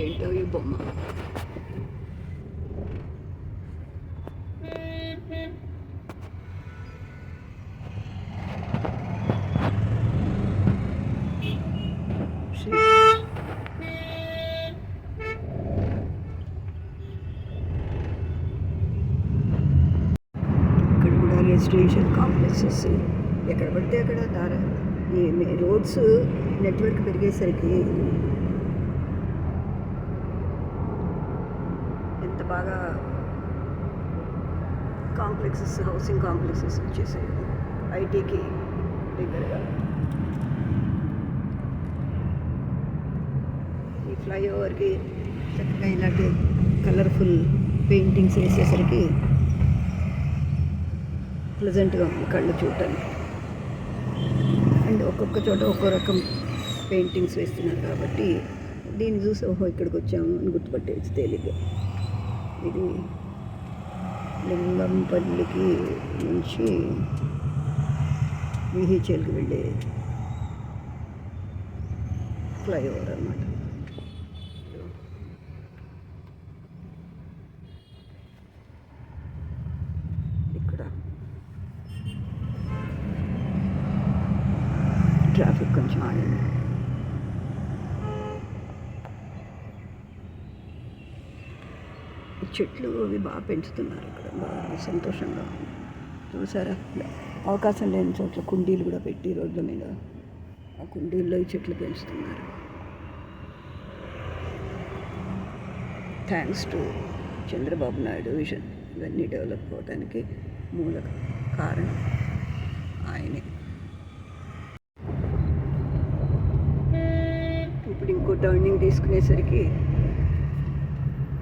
ఏంటో ఈ బొమ్మ. ఇక్కడ కూడా రెసిడెన్షియల్ కాంప్లెక్సెస్ ఎక్కడ పడితే అక్కడ ఈ రోడ్స్ నెట్వర్క్ పెరిగేసరికి ఎంత బాగా కాంప్లెక్సెస్, హౌసింగ్ కాంప్లెక్సెస్ వచ్చేసాయి ఐటీకి దగ్గరగా. ఈ ఫ్లైఓవర్కి చక్కగా ఇలాంటి కలర్ఫుల్ పెయింటింగ్స్ వేసేసరికి ప్లెజెంట్గా ఉంది కళ్ళు చూడటానికి. అండ్ ఒక్కొక్క చోట ఒక్కో రకం పెయింటింగ్స్ వేస్తున్నారు కాబట్టి దీన్ని చూసి ఓహో ఇక్కడికి వచ్చాము అని గుర్తుపట్టేసి తేలిగ్గా. ఇది లింగంపల్లికి నుంచి విహిచేల్కి వెళ్ళే ఫ్లైఓవర్ అన్నమాట. ఇక్కడ ట్రాఫిక్ కొంచెం ఆగింది. చెట్లు అవి బాగా పెంచుతున్నారు ఇక్కడ, బాగా సంతోషంగా ఉంది. చూసారా, అవకాశం లేని చోట్ల కుండీలు కూడా పెట్టి రోడ్ల మీద ఆ కుండీల్లో ఈ చెట్లు పెంచుతున్నారు. Thanks to Chandrababu Naidu vision. ఇవన్నీ డెవలప్ అవడానికి మూల కారణం ఆయనే. ఇప్పుడు ఇంకో టర్నింగ్ తీసుకునేసరికి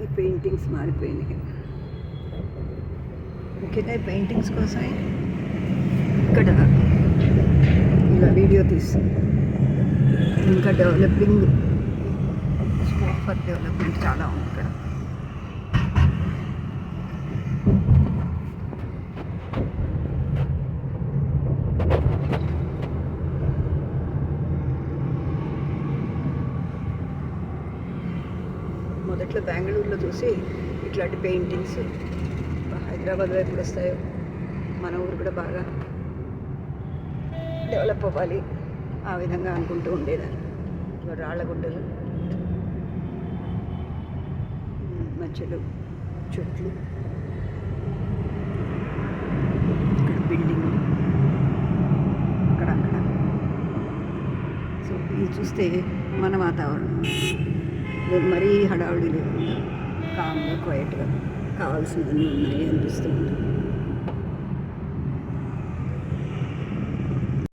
ఈ పెయింటింగ్స్ మారిపోయినాయి. ముఖ్యంగా పెయింటింగ్స్ కోసమే ఇక్కడ ఇలా వీడియో తీస్తుంది. ఇంకా డెవలపింగ్, స్కోప్ ఫర్ డెవలప్మెంట్ చాలా ఉంది ఇక్కడ. మొదట్లో బెంగళూరులో చూసి ఇట్లాంటి పెయింటింగ్స్ హైదరాబాద్లో ఎప్పుడు వస్తాయో, మన ఊరు కూడా బాగా డెవలప్ అవ్వాలి ఆ విధంగా అనుకుంటూ ఉండేదాన్ని. రాళ్ళగుడ్డలు, మధ్యలో చెట్లు, ఇక్కడ బిల్డింగ్ అక్కడక్కడ. సో ఇది చూస్తే మన వాతావరణం మరీ హడావుడి లేకుండా కామ్గా క్వైట్గా కావాల్సినవన్నీ ఉన్నాయి అనిపిస్తుంది.